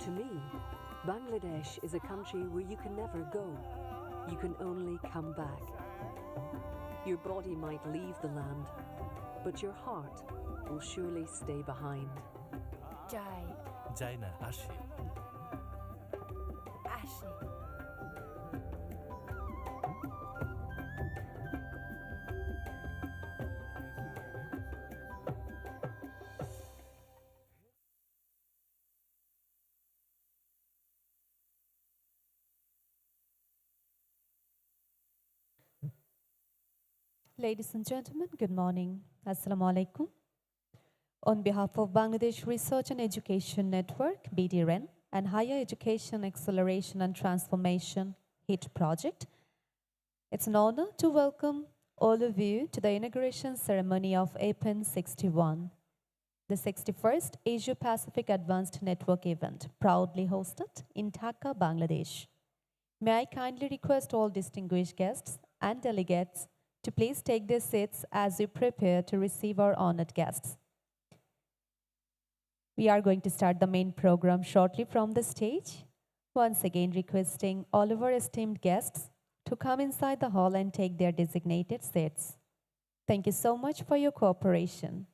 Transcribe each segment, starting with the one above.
To me, Bangladesh is a country where you can never go. You can only come back. Your body might leave the land, but your heart will surely stay behind. যায় যায় না, আসে। আসে Ladies and gentlemen, good morning. Assalamu alaikum. On behalf of Bangladesh Research and Education Network, BDRN, and Higher Education Acceleration and Transformation HIT project, it's an honor to welcome all of you to the inauguration ceremony of APAN61, the 61st Asia-Pacific Advanced Network event, proudly hosted in Dhaka, Bangladesh. May I kindly request all distinguished guests and delegates to please take their seats as we prepare to receive our honored guests. We are going to start the main program shortly from the stage. Once again, requesting all of our esteemed guests to come inside the hall and take their designated seats. Thank you so much for your cooperation.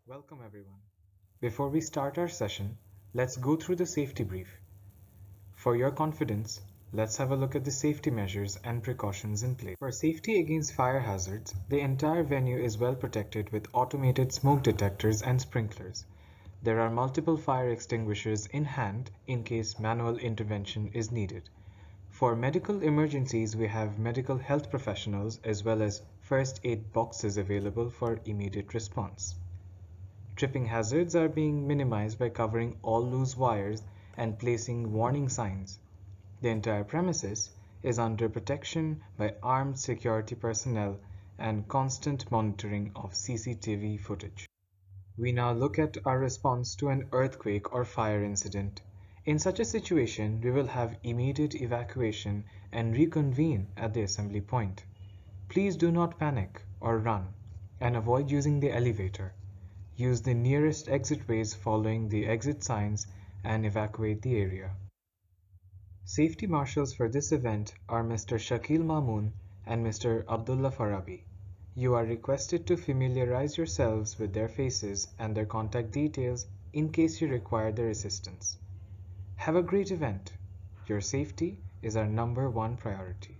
Welcome everyone. Before we start our session, let's go through the safety brief. For your confidence, let's have a look at the safety measures and precautions in place. For safety against fire hazards, the entire venue is well protected with automated smoke detectors and sprinklers. There are multiple fire extinguishers in hand in case manual intervention is needed. For medical emergencies, we have medical health professionals as well as first aid boxes available for immediate response. Tripping hazards are being minimized by covering all loose wires and placing warning signs. The entire premises is under protection by armed security personnel and constant monitoring of CCTV footage. We now look at our response to an earthquake or fire incident. In such a situation, we will have immediate evacuation and reconvene at the assembly point. Please do not panic or run and avoid using the elevator. Use the nearest exit ways following the exit signs and evacuate the area. Safety marshals for this event are Mr. Shakil Mamoon and Mr. Abdullah Farabi. You are requested to familiarize yourselves with their faces and their contact details in case you require their assistance. Have a great event. Your safety is our #1 priority.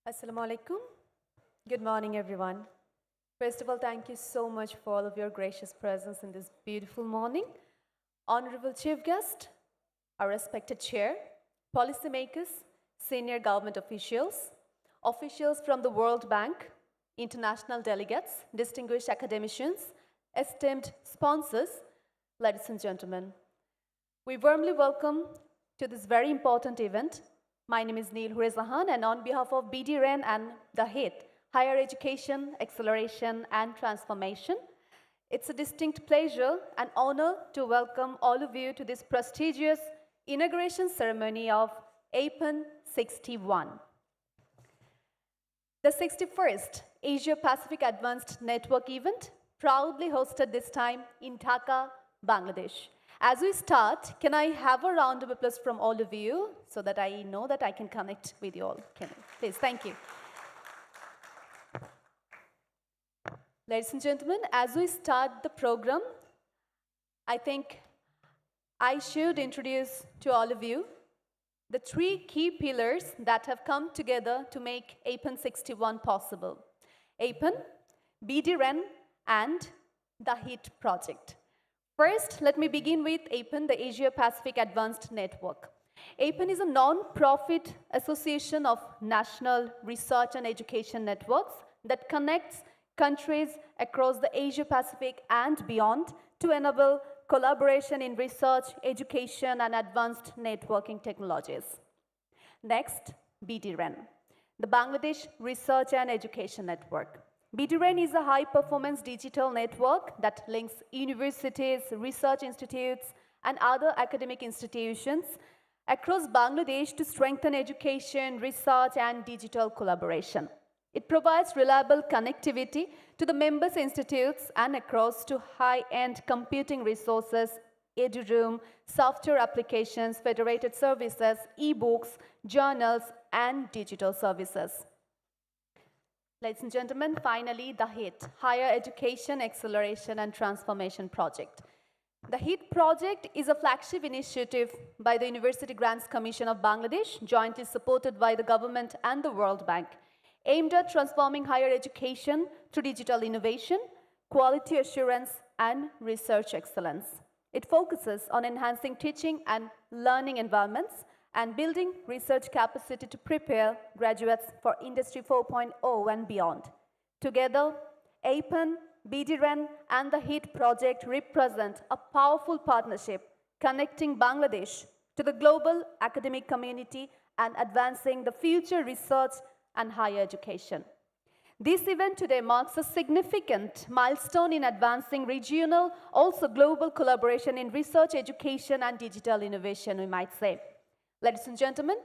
Assalamu alaikum. Good morning, everyone. First of all, thank you so much for all of your gracious presence in this beautiful morning. Honorable Chief Guest, our respected Chair, policymakers, senior government officials, officials from the World Bank, international delegates, distinguished academicians, esteemed sponsors, ladies and gentlemen. We warmly welcome to this very important event. My name is Neil Hurezahan, and on behalf of BDREN and the HIT, Higher Education, Acceleration and Transformation, it's a distinct pleasure and honor to welcome all of you to this prestigious inauguration ceremony of APAN61. The 61st Asia Pacific Advanced Network event, proudly hosted this time in Dhaka, Bangladesh. As we start, can I have a round of applause from all of you so that I know that I can connect with you all? Please, thank you. Ladies and gentlemen, as we start the program, I think I should introduce to all of you the three key pillars that have come together to make APAN61 possible: APAN, BDREN, and the HEAT project. First, let me begin with APAN, the Asia Pacific Advanced Network. APAN is a non-profit association of national research and education networks that connects countries across the Asia Pacific and beyond to enable collaboration in research, education, and advanced networking technologies. Next, BDREN, the Bangladesh Research and Education Network. BDREN is a high-performance digital network that links universities, research institutes, and other academic institutions across Bangladesh to strengthen education, research, and digital collaboration. It provides reliable connectivity to the members' institutes and across to high-end computing resources, EduRoom, software applications, federated services, e-books, journals, and digital services. Ladies and gentlemen, finally, the HEAT, Higher Education Acceleration and Transformation Project. The HEAT project is a flagship initiative by the University Grants Commission of Bangladesh, jointly supported by the government and the World Bank, aimed at transforming higher education through digital innovation, quality assurance, and research excellence. It focuses on enhancing teaching and learning environments and building research capacity to prepare graduates for Industry 4.0 and beyond. Together, APAN, BDREN, and the HEAT project represent a powerful partnership connecting Bangladesh to the global academic community and advancing the future research and higher education. This event today marks a significant milestone in advancing regional, also global collaboration in research, education, and digital innovation, we might say. Ladies and gentlemen,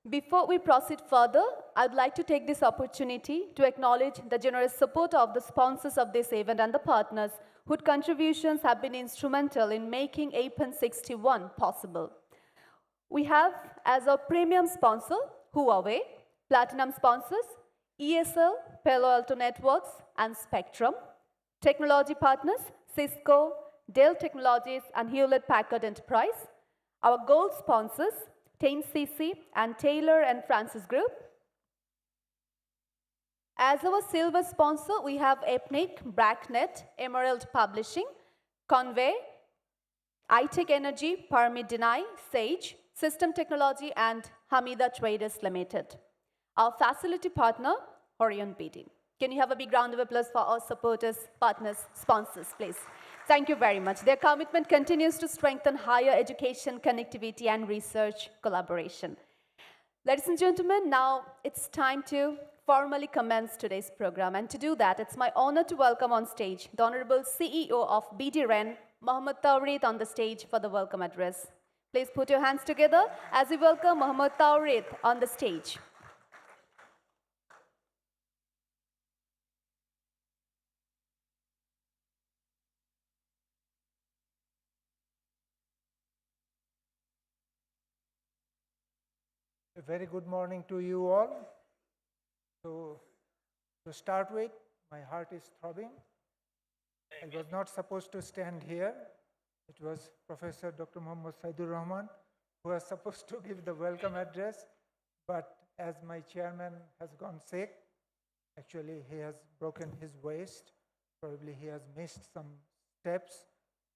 before we proceed further, I'd like to take this opportunity to acknowledge the generous support of the sponsors of this event and the partners whose contributions have been instrumental in making APAN61 possible. We have as our premium sponsor, Huawei, platinum sponsors, ESL, Palo Alto Networks, and Spectrum. Technology partners, Cisco, Dell Technologies, and Hewlett-Packard Enterprise. Our gold sponsors, TameCC and Taylor and Francis Group. As our silver sponsor, we have Epnic, Bracknet, Emerald Publishing, Convey, iTech Energy, Permit Deny, Sage, System Technology, and Hamida Traders Limited. Our facility partner, Orion BD. Can you have a big round of applause for our supporters, partners, sponsors, please? Thank you very much. Their commitment continues to strengthen higher education, connectivity, and research collaboration. Ladies and gentlemen, now it's time to formally commence today's program. And to do that, it's my honor to welcome on stage the Honorable CEO of BDREN, Mohammad Tawreed, on the stage for the welcome address. Please put your hands together as we welcome Mohammad Tawreed on the stage. A very good morning to you all. So, to start with, my heart is throbbing. I was not supposed to stand here. It was Professor Dr. Muhammad Saidur Rahman who was supposed to give the welcome address, but as my chairman has gone sick, actually he has broken his waist, probably he has missed some steps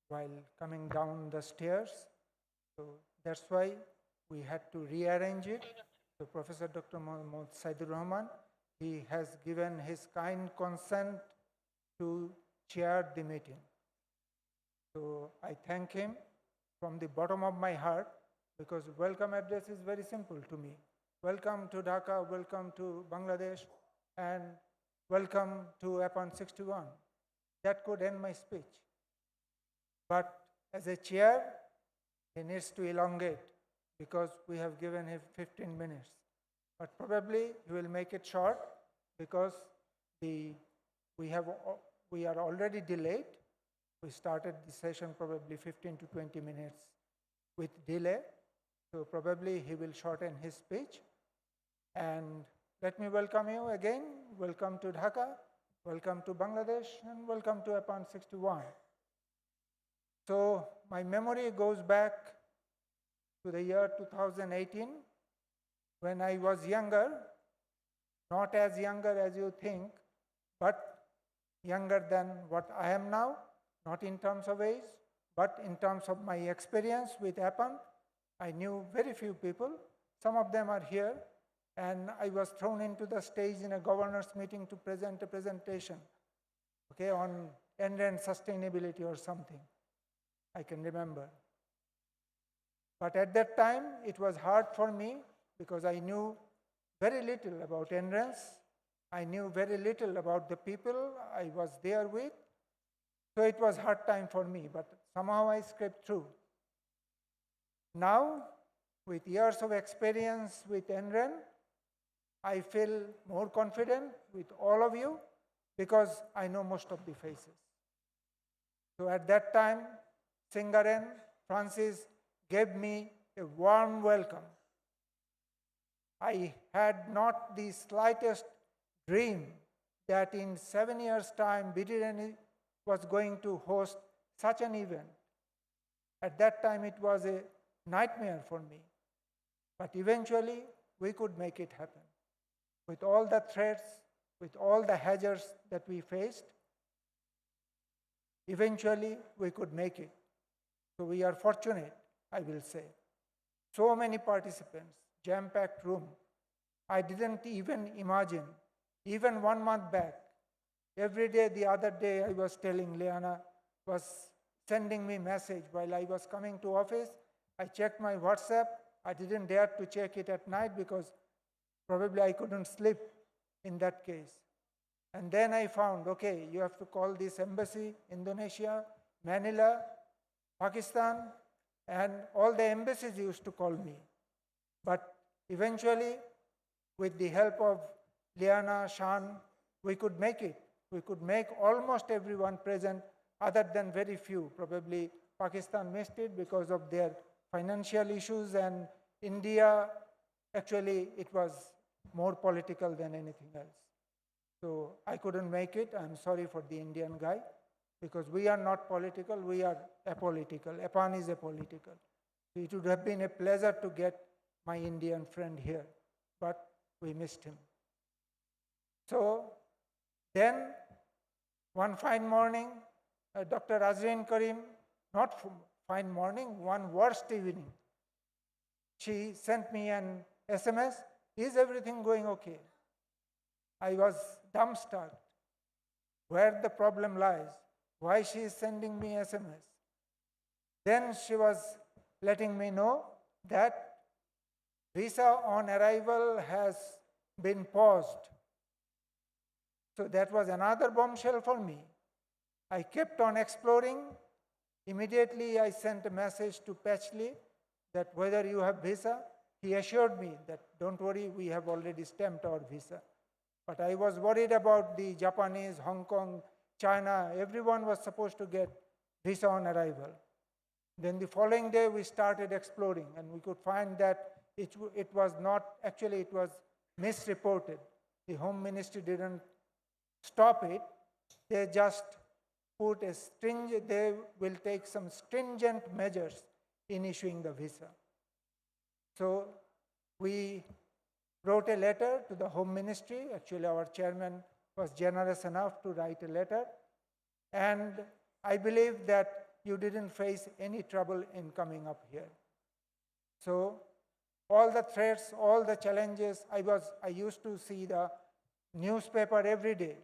while coming down the stairs. So that's why we had to rearrange it. So Professor Dr. Muhammad Saidur Rahman, he has given his kind consent to chair the meeting. So I thank him from the bottom of my heart, because welcome address is very simple to me. Welcome to Dhaka, welcome to Bangladesh, and welcome to APAN61. That could end my speech. But as a chair, he needs to elongate, because we have given him 15 minutes. But probably he will make it short, because we are already delayed. We started the session probably 15 to 20 minutes with delay. So probably he will shorten his speech. And let me welcome you again. Welcome to Dhaka, welcome to Bangladesh, and welcome to APAN61. So my memory goes back to the year 2018 when I was younger, not as younger as you think, but younger than what I am now, not in terms of age, but in terms of my experience with APAN. I knew very few people. Some of them are here. And I was thrown into the stage in a governor's meeting to present a presentation, okay, on end-to-end sustainability or something, I can remember. But at that time, it was hard for me because I knew very little about end-to-ends. I knew very little about the people I was there with. So it was a hard time for me, but somehow I scraped through. Now, with years of experience with end-to-end, I feel more confident with all of you because I know most of the faces. So at that time, Singaren, Francis, gave me a warm welcome. I had not the slightest dream that in 7 years' time, BDRN was going to host such an event. At that time, it was a nightmare for me. But eventually, we could make it happen. With all the threats, with all the hazards that we faced, eventually we could make it. So we are fortunate, I will say. So many participants, jam-packed room. I didn't even imagine, even 1 month back, every day, the other day, I was telling Liana, was sending me message while I was coming to office. I checked my WhatsApp. I didn't dare to check it at night because probably I couldn't sleep in that case. And then I found, okay, you have to call this embassy, Indonesia, Manila, Pakistan, and all the embassies used to call me. But eventually, with the help of Liana, Shan, we could make it. We could make almost everyone present other than very few. Probably Pakistan missed it because of their financial issues, and India, actually, it was more political than anything else. So I couldn't make it. I'm sorry for the Indian guy, because we are not political, we are apolitical. APAN is apolitical. It would have been a pleasure to get my Indian friend here, but we missed him. So then, one fine morning, Dr. Azreen Karim, not fine morning, one worst evening, she sent me an SMS, is everything going okay? I was dumbstruck. Where the problem lies, why she is sending me SMS. Then she was letting me know that visa on arrival has been paused. So that was another bombshell for me. I kept on exploring. Immediately I sent a message to Patchley that whether you have visa. He assured me that don't worry, we have already stamped our visa. But I was worried about the Japanese, Hong Kong, China. Everyone was supposed to get visa on arrival. Then the following day we started exploring, and we could find that it was not, actually it was misreported. The Home Ministry didn't stop it. They just put a stringent, they will take some stringent measures in issuing the visa. So we wrote a letter to the Home Ministry. Actually, our chairman was generous enough to write a letter. And I believe that you didn't face any trouble in coming up here. So all the threats, all the challenges, I used to see the newspaper every day,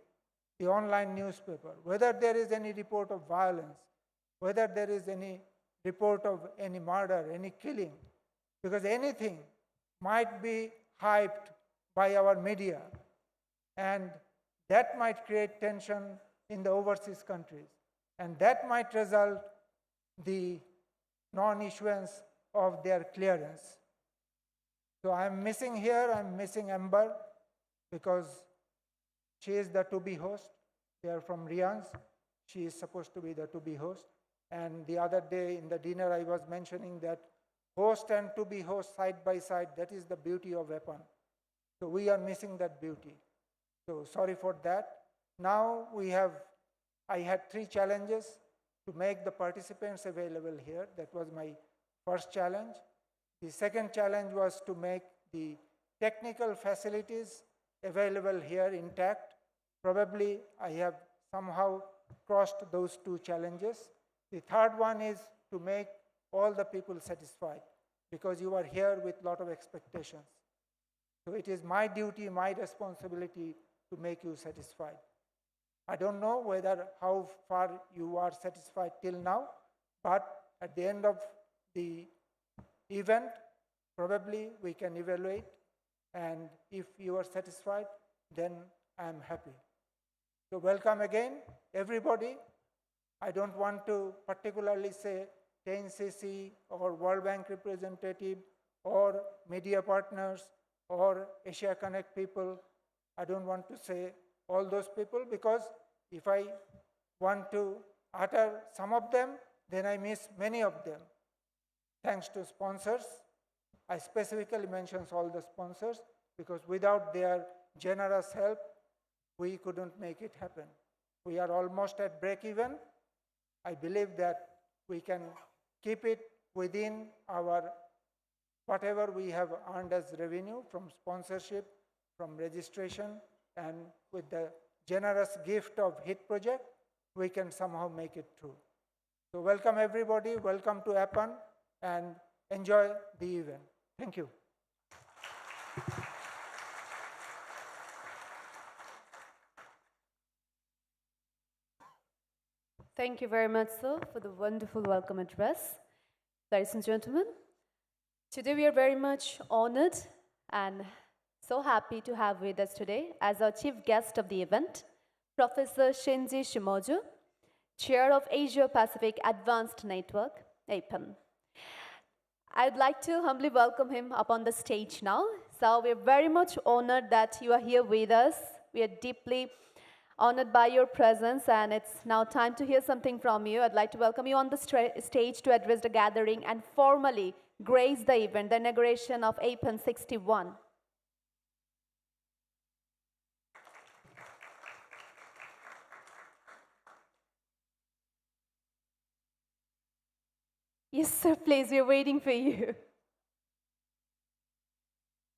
the online newspaper, whether there is any report of violence, whether there is any report of any murder, any killing, because anything might be hyped by our media, and that might create tension in the overseas countries, and that might result the non-issuance of their clearance. So I'm missing here, I'm missing Amber, because She is the to-be host. They are from Rians. She is supposed to be the to-be host. And the other day in the dinner, I was mentioning that host and to-be host side by side, that is the beauty of APAN. So we are missing that beauty. So sorry for that. Now I had 3 challenges to make the participants available here. That was my first challenge. The second challenge was to make the technical facilities available here intact. Probably I have somehow crossed those 2 challenges. The third one is to make all the people satisfied, because you are here with a lot of expectations. So it is my duty, my responsibility to make you satisfied. I don't know how far you are satisfied till now, but at the end of the event, probably we can evaluate, and if you are satisfied, then I am happy. So welcome again, everybody. I don't want to particularly say 10cc or World Bank representative or media partners or Asia Connect people. I don't want to say all those people, because if I want to utter some of them, then I miss many of them. Thanks to sponsors. I specifically mention all the sponsors, because without their generous help, we couldn't make it happen. We are almost at break even. I believe that we can keep it within our whatever we have earned as revenue from sponsorship, from registration, and with the generous gift of HIT project, we can somehow make it through. So welcome everybody, welcome to APAN, and enjoy the event. Thank you. Thank you very much, sir, for the wonderful welcome address. Ladies and gentlemen, today we are very much honored and so happy to have with us today as our chief guest of the event, Professor Shinji Shimoju, Chair of Asia Pacific Advanced Network, APAN. I'd like to humbly welcome him up on the stage now. So we're very much honored that you are here with us. We are deeply honored by your presence, and it's now time to hear something from you. I'd like to welcome you on the stage to address the gathering and formally grace the event, the inauguration of APAN61. Yes, sir, please, we're waiting for you.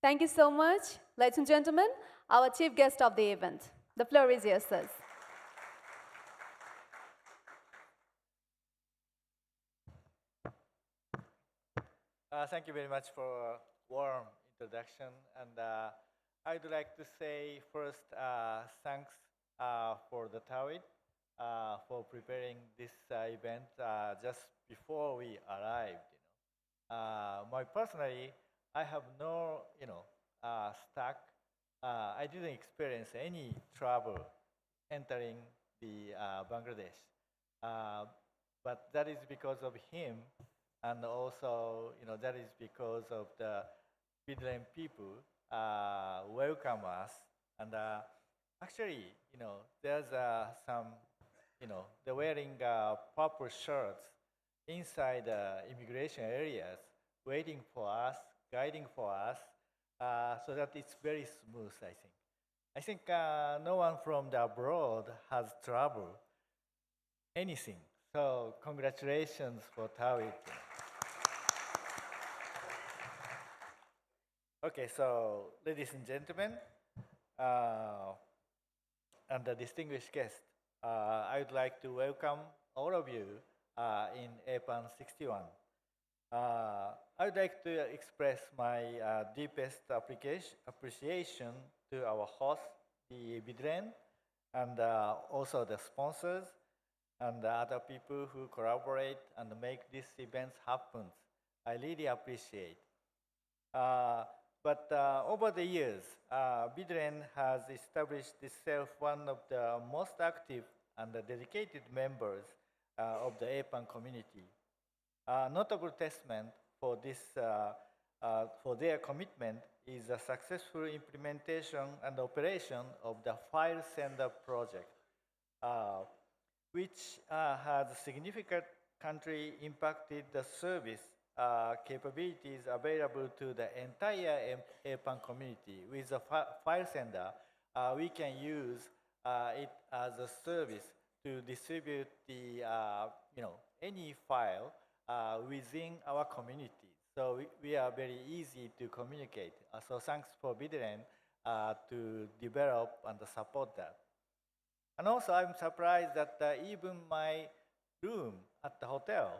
Thank you so much, ladies and gentlemen, our chief guest of the event. The floor is yours, sirs. Thank you very much for a warm introduction. And I'd like to say first thanks for the TAWID for preparing this event just before we arrived. Personally, I have no, stuck. I didn't experience any trouble entering the Bangladesh, but that is because of him, and also, that is because of the Bidren people welcome us, and actually, there's some, they're wearing purple shirts inside the immigration areas, waiting for us, guiding for us, so that it's very smooth, I think. I think no one from the abroad has trouble, anything. So congratulations for TAWID. Okay, so ladies and gentlemen, and the distinguished guests, I would like to welcome all of you in APAN61. I would like to express my deepest appreciation to our host, the Bidren, and also the sponsors and the other people who collaborate and make these events happen. I really appreciate. But over the years, Bidren has established itself one of the most active and dedicated members of the APAN community. A notable testament for this for their commitment is the successful implementation and operation of the file sender project, which has significantly impacted the service capabilities available to the entire APAN community. With the file sender, we can use it as a service to distribute the, any file within our community. So we are very easy to communicate. So thanks for BitRen to develop and support that. And also I'm surprised that even my room at the hotel,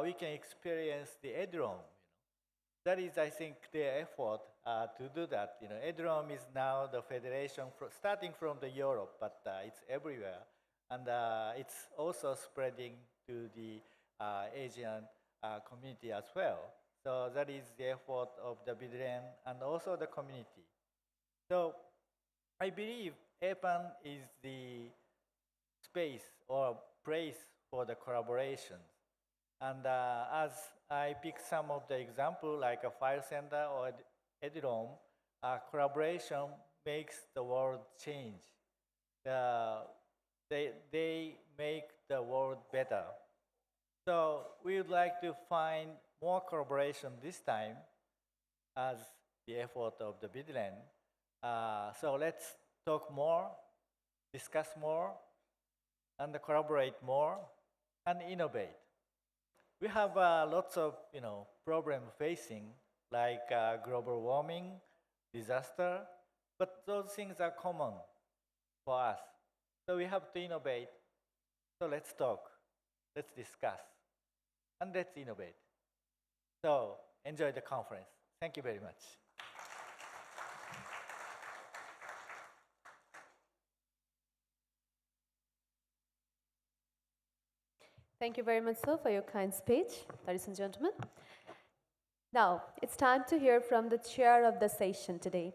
we can experience the EdRoam. That is, I think, their effort to do that. EdRoam is now the federation starting from the Europe, but it's everywhere. And it's also spreading to the Asian community as well. So that is the effort of the BitRen and also the community. So I believe APAN is the space or place for the collaboration. And as I pick some of the example, like a file sender or EdRoam, collaboration makes the world change. They make the world better. So we would like to find more collaboration this time as the effort of the BitRen. So let's talk more, discuss more, and collaborate more, and innovate. We have lots of problems facing, like global warming, disaster, but those things are common for us. So we have to innovate. So let's talk, let's discuss, and let's innovate. So enjoy the conference. Thank you very much. Thank you very much, sir, for your kind speech, ladies and gentlemen. Now, it's time to hear from the chair of the session today.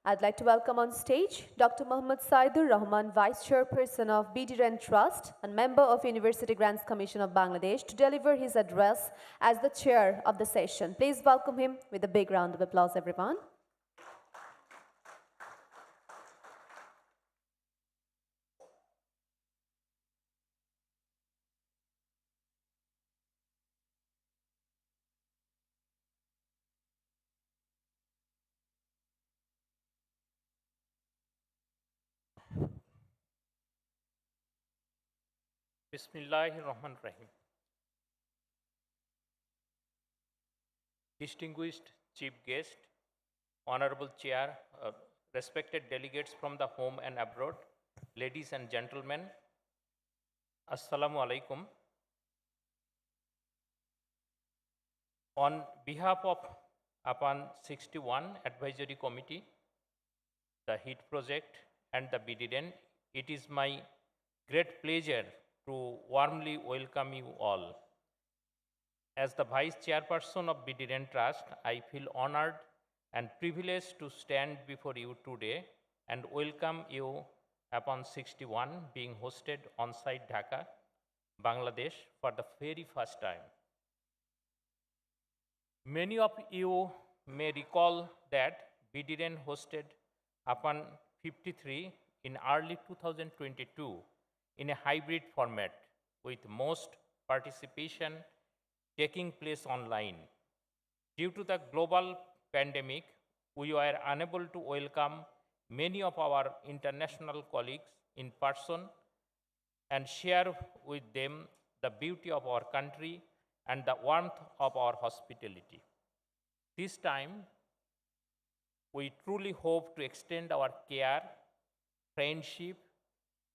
I'd like to welcome on stage Dr. Muhammad Saidur Rahman, Vice Chairperson of BitRen Trust and member of University Grants Commission of Bangladesh, to deliver his address as the chair of the session. Please welcome him with a big round of applause, everyone. Bismillahirrahmanirrahim. Distinguished Chief Guest, Honorable Chair, respected delegates from the home and abroad, ladies and gentlemen, Assalamu alaikum. On behalf of APAN61 Advisory Committee, the HEAT project, and the BitRen, it is my great pleasure to warmly welcome you all. As the Vice Chairperson of BitRen Trust, I feel honored and privileged to stand before you today and welcome you APAN61 being hosted on-site Dhaka, Bangladesh for the very first time. Many of you may recall that BitRen hosted APAN53 in early 2022 in a hybrid format, with most participation taking place online. Due to the global pandemic, we were unable to welcome many of our international colleagues in person and share with them the beauty of our country and the warmth of our hospitality. This time, we truly hope to extend our care, friendship,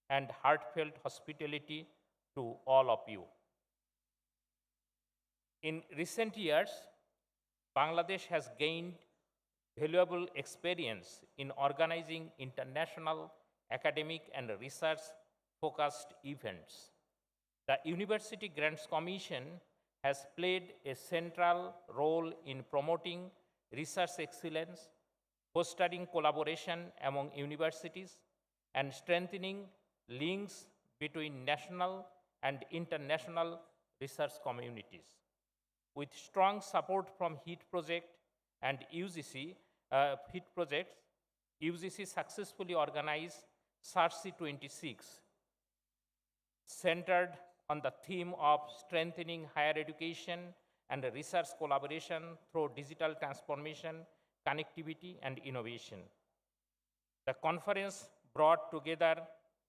and heartfelt hospitality to all of you. In recent years, Bangladesh has gained valuable experience in organizing international academic and research-focused events. The University Grants Commission has played a central role in promoting research excellence, fostering collaboration among universities, and strengthening links between national and international research communities. With strong support from HEAT project and UGC HIT projects, UGC successfully organized HPC26, centered on the theme of strengthening higher education and research collaboration through digital transformation, connectivity, and innovation. The conference brought together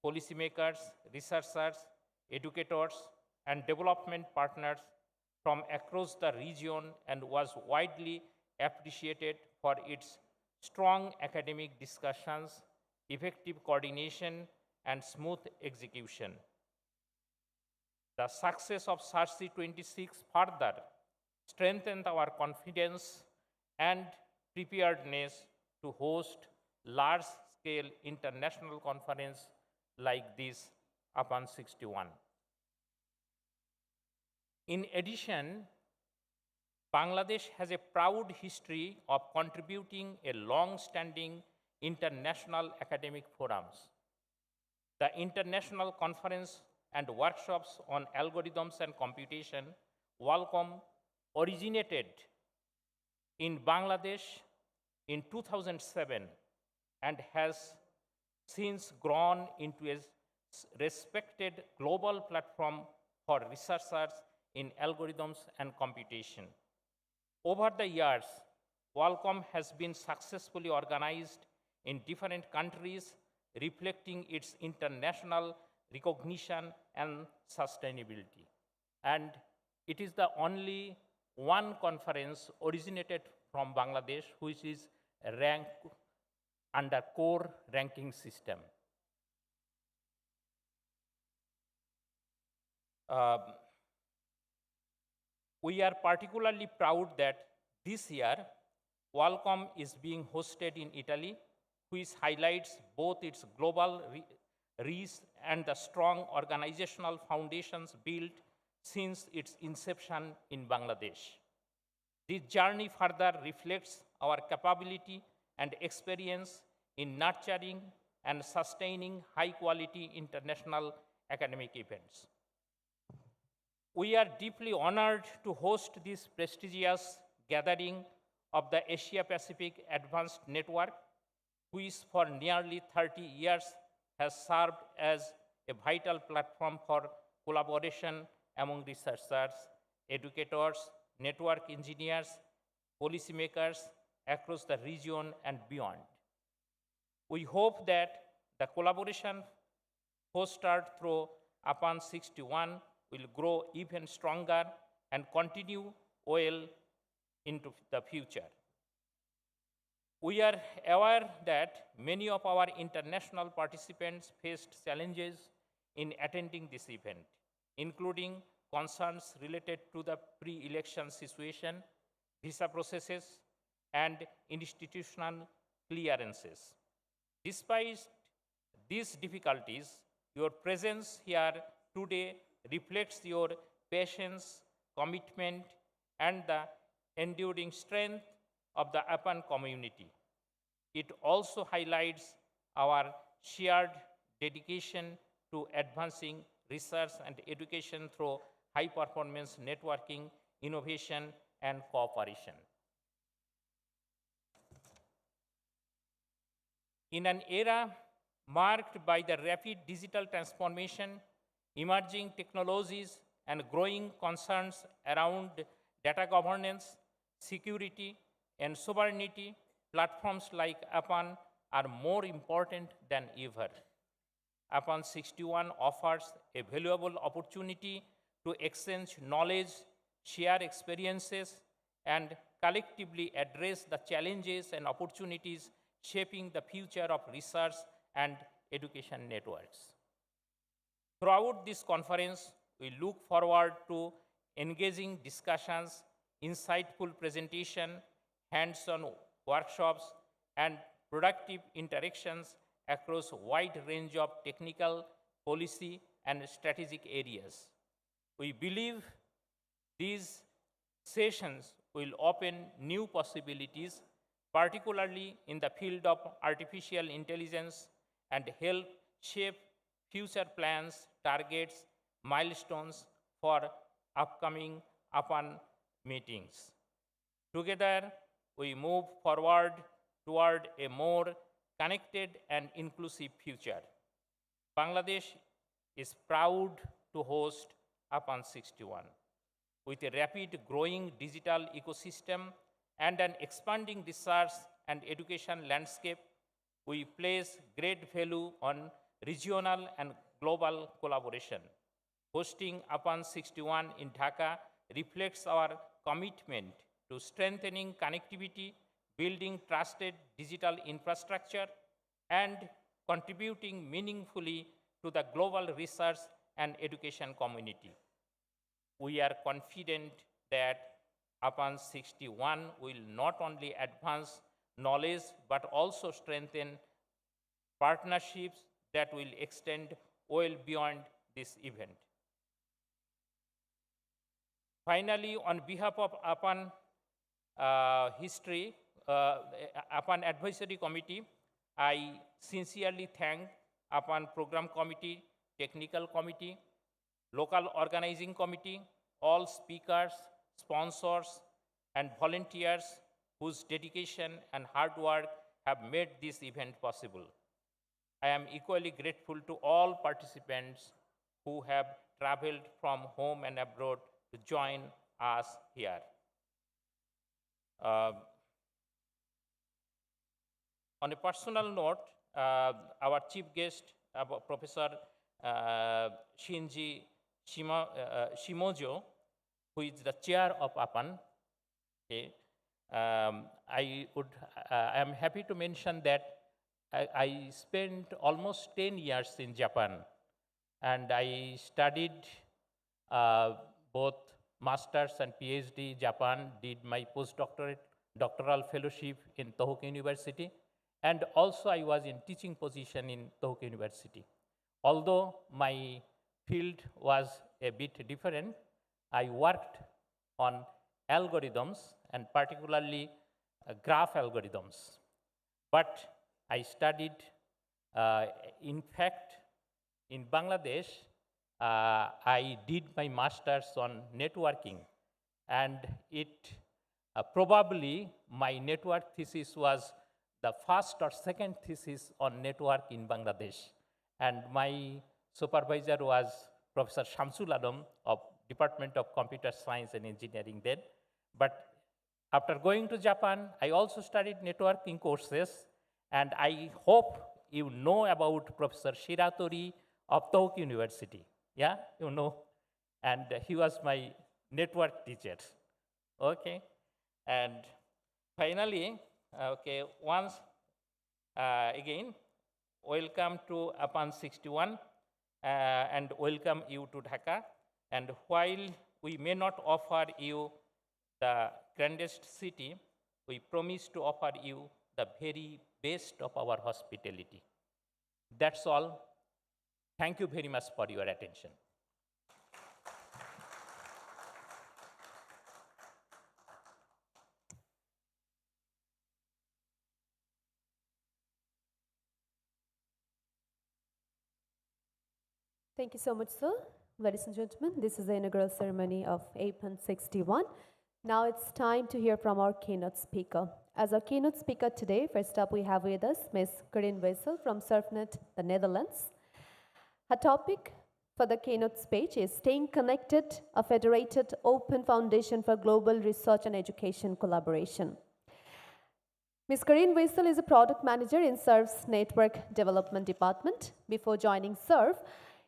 policymakers, researchers, educators, and development partners from across the region and was widely appreciated for its strong academic discussions, effective coordination, and smooth execution. The success of HPC26 further strengthened our confidence and preparedness to host large-scale international conference like this APAN61. In addition, Bangladesh has a proud history of contributing a long-standing international academic forums. The international conference and workshops on algorithms and computation, WALCOM, originated in Bangladesh in 2007 and has since grown into a respected global platform for researchers in algorithms and computation. Over the years, WALCOM has been successfully organized in different countries, reflecting its international recognition and sustainability. And it is the only one conference originated from Bangladesh which is ranked under core ranking system. We are particularly proud that this year, WALCOM is being hosted in Italy, which highlights both its global reach and the strong organizational foundations built since its inception in Bangladesh. This journey further reflects our capability and experience in nurturing and sustaining high-quality international academic events. We are deeply honored to host this prestigious gathering of the Asia-Pacific Advanced Network, which for nearly 30 years has served as a vital platform for collaboration among researchers, educators, network engineers, policymakers across the region and beyond. We hope that the collaboration fostered through APAN61 will grow even stronger and continue well into the future. We are aware that many of our international participants faced challenges in attending this event, including concerns related to the pre-election situation, visa processes, and institutional clearances. Despite these difficulties, your presence here today reflects your patience, commitment, and the enduring strength of the APAN community. It also highlights our shared dedication to advancing research and education through high-performance networking, innovation, and cooperation. In an era marked by the rapid digital transformation, emerging technologies, and growing concerns around data governance, security, and sovereignty, platforms like APAN are more important than ever. APAN61 offers a valuable opportunity to exchange knowledge, share experiences, and collectively address the challenges and opportunities shaping the future of research and education networks. Throughout this conference, we look forward to engaging discussions, insightful presentation, hands-on workshops, and productive interactions across a wide range of technical, policy, and strategic areas. We believe these sessions will open new possibilities, particularly in the field of artificial intelligence, and help shape future plans, targets, milestones for upcoming APAN meetings. Together, we move forward toward a more connected and inclusive future. Bangladesh is proud to host APAN61. With a rapid growing digital ecosystem and an expanding research and education landscape, we place great value on regional and global collaboration. Hosting APAN61 in Dhaka reflects our commitment to strengthening connectivity, building trusted digital infrastructure, and contributing meaningfully to the global research and education community. We are confident that APAN61 will not only advance knowledge but also strengthen partnerships that will extend well beyond this event. Finally, on behalf of APAN APAN Advisory Committee, I sincerely thank APAN Program Committee, Technical Committee, Local Organizing Committee, all speakers, sponsors, and volunteers whose dedication and hard work have made this event possible. I am equally grateful to all participants who have traveled from home and abroad to join us here. On a personal note, our chief guest, Professor Shinji Shimojo, who is the chair of APAN, okay, I am happy to mention that I spent almost 10 years in Japan, and I studied both master's and PhD Japan, did my doctoral fellowship in Tohoku University, and also I was in teaching position in Tohoku University. Although my field was a bit different, I worked on algorithms and particularly graph algorithms. But I studied, in fact, in Bangladesh, I did my master's on networking, and probably my network thesis was the first or second thesis on network in Bangladesh. And my supervisor was Professor Shamsul Adam of Department of Computer Science and Engineering then. But after going to Japan, I also studied networking courses, and I hope you know about Professor Shiratori of Tohoku University. Yeah, you know, and he was my network teacher. Okay, and finally, okay, once again, welcome to APAN61 and welcome you to Dhaka. And while we may not offer you the grandest city, we promise to offer you the very best of our hospitality. That's all. Thank you very much for your attention. Thank you so much, sir. Ladies and gentlemen, this is the inaugural ceremony of APAN61. Now it's time to hear from our keynote speaker. As our keynote speaker today, first up we have with us Ms. Corinne Wessel from Surfnet, the Netherlands. Her topic for the keynote speech is Staying Connected, a Federated Open Foundation for Global Research and Education Collaboration. Ms. Corinne Wessel is a product manager in SURF's Network Development Department. Before joining SURF,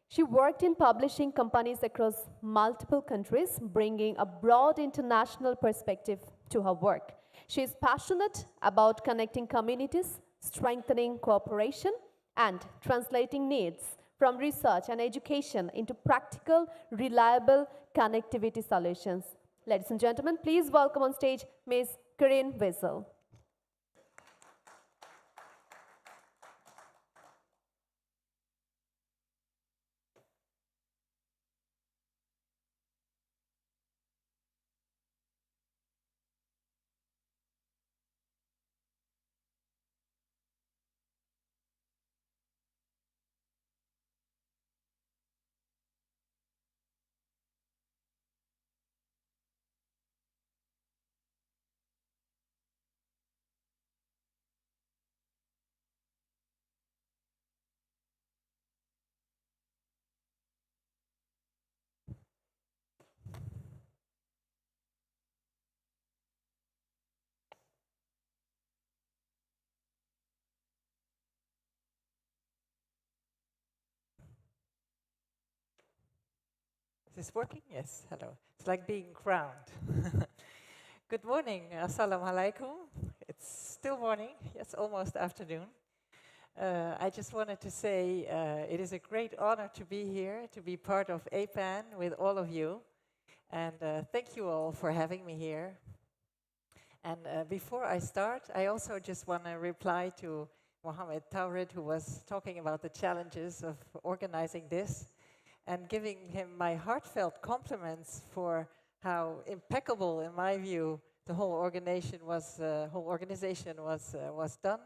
she worked in publishing companies across multiple countries, bringing a broad international perspective to her work. She is passionate about connecting communities, strengthening cooperation, and translating needs from research and education into practical, reliable connectivity solutions. Ladies and gentlemen, please welcome on stage Ms. Corinne Wessel. this working? Yes, hello. It's like being crowned. Good morning, assalamu alaikum. It's still morning, yes, almost afternoon. I just wanted to say it is a great honor to be here, to be part of APAN with all of you. And thank you all for having me here. And before I start, I also just want to reply to Mohammed Taurid, who was talking about the challenges of organizing this, and giving him my heartfelt compliments for how impeccable, in my view, the whole organization was done,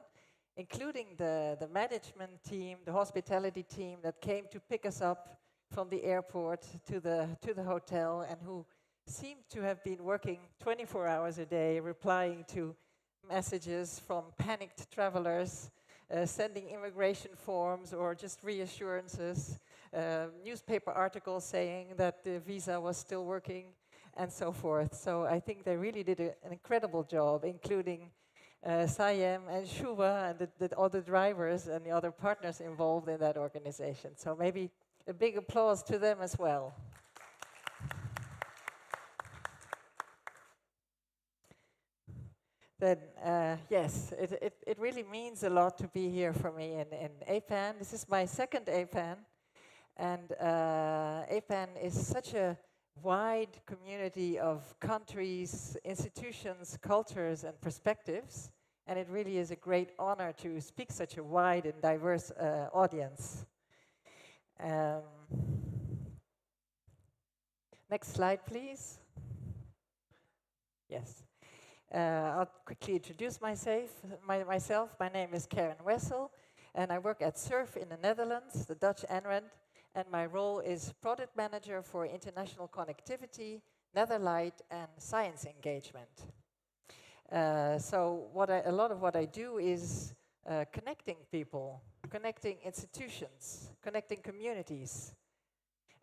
including the management team, the hospitality team that came to pick us up from the airport to the hotel, and who seemed to have been working 24 hours a day, replying to messages from panicked travelers, sending immigration forms or just reassurances, newspaper articles saying that the visa was still working, and so forth. So I think they really did an incredible job, including Sayem and Shuba and the other drivers and the other partners involved in that organization. So maybe a big applause to them as well. Then, yes, it really means a lot to be here for me in APAN. This is my second APAN, and APAN is such a wide community of countries, institutions, cultures, and perspectives, and it really is a great honor to speak such a wide and diverse audience. Next slide, please. Yes. I'll quickly introduce myself. My name is Karen Wessel, and I work at SURF in the Netherlands, the Dutch ANRAD, and my role is Product Manager for International Connectivity, Netherlight, and Science Engagement. So a lot of what I do is connecting people, connecting institutions, connecting communities.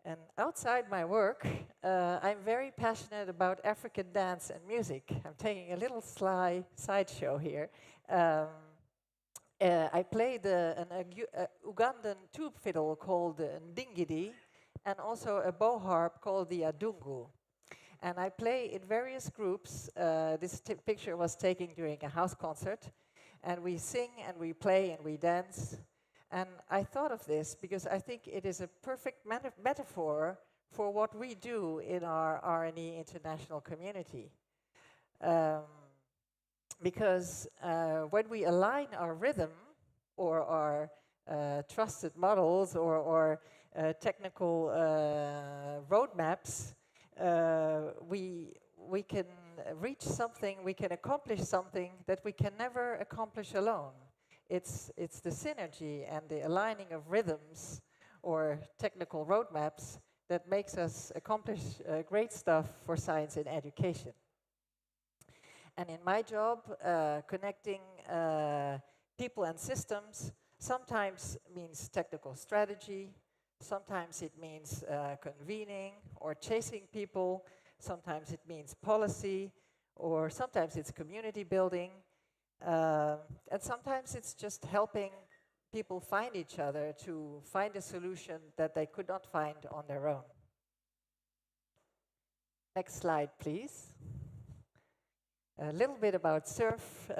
And outside my work, I'm very passionate about African dance and music. I'm taking a little sly sideshow here. I play an Ugandan tube fiddle called the Ndingidi, and also a bow harp called the Adungu. And I play in various groups. This picture was taken during a house concert. And we sing and we play and we dance. And I thought of this because I think it is a perfect metaphor for what we do in our R&E international community. Because when we align our rhythm or our trusted models or technical roadmaps, we can reach something, we can accomplish something that we can never accomplish alone. It's the synergy and the aligning of rhythms or technical roadmaps that makes us accomplish great stuff for science and education. And in my job, connecting people and systems sometimes means technical strategy, sometimes it means convening or chasing people, sometimes it means policy, or sometimes it's community building. And sometimes it's just helping people find each other to find a solution that they could not find on their own. Next slide, please. A little bit about SURF,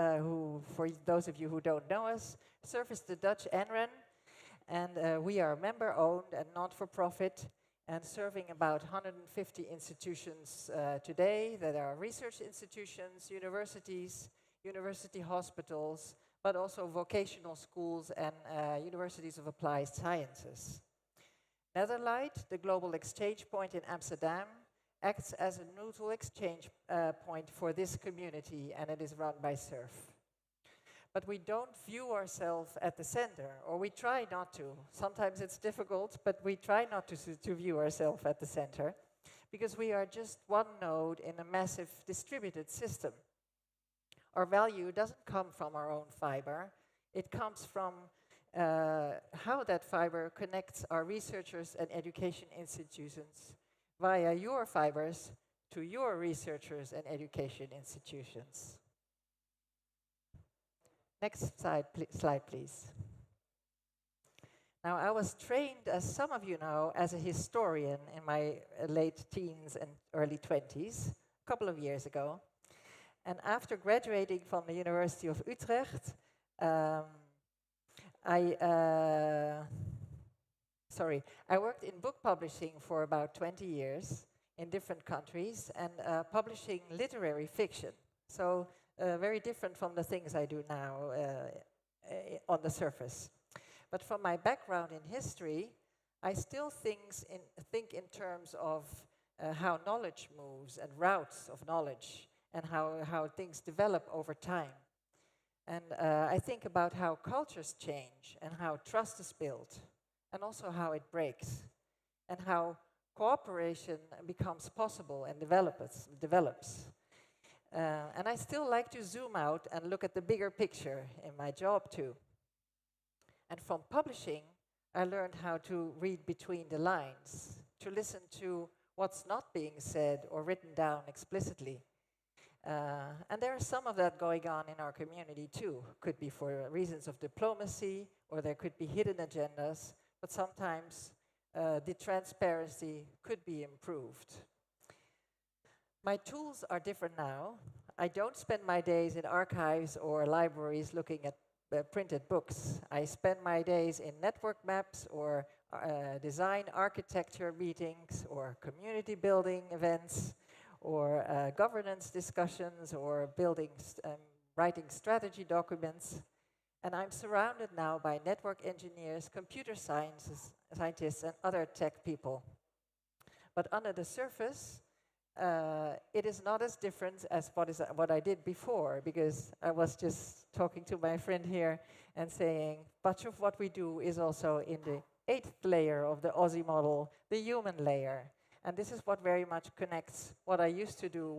for those of you who don't know us, SURF is the Dutch ANRAD, and we are member-owned and not-for-profit, and serving about 150 institutions today that are research institutions, universities, university hospitals, but also vocational schools and universities of applied sciences. Netherlight, the global exchange point in Amsterdam, acts as a neutral exchange point for this community, and it is run by SURF. But we don't view ourselves at the center, or we try not to. Sometimes it's difficult, but we try not to view ourselves at the center, because we are just one node in a massive distributed system. Our value doesn't come from our own fiber. It comes from how that fiber connects our researchers and education institutions via your fibers to your researchers and education institutions. Next slide, please. Now, I was trained, as some of you know, as a historian in my late teens and early 20s, a couple of years ago. And after graduating from the University of Utrecht, I worked in book publishing for about 20 years in different countries and publishing literary fiction. So very different from the things I do now on the surface. But from my background in history, I still think in terms of how knowledge moves and routes of knowledge and how things develop over time. And I think about how cultures change and how trust is built and also how it breaks and how cooperation becomes possible and develops. And I still like to zoom out and look at the bigger picture in my job too. And from publishing, I learned how to read between the lines, to listen to what's not being said or written down explicitly. And there is some of that going on in our community too. Could be for reasons of diplomacy, or there could be hidden agendas, but sometimes the transparency could be improved. My tools are different now. I don't spend my days in archives or libraries looking at printed books. I spend my days in network maps or design architecture meetings or community building events or governance discussions or writing strategy documents. And I'm surrounded now by network engineers, computer scientists, and other tech people. But under the surface, it is not as different as what I did before, because I was just talking to my friend here and saying much of what we do is also in the 8th layer of the Aussie model, the human layer. And this is what very much connects what I used to do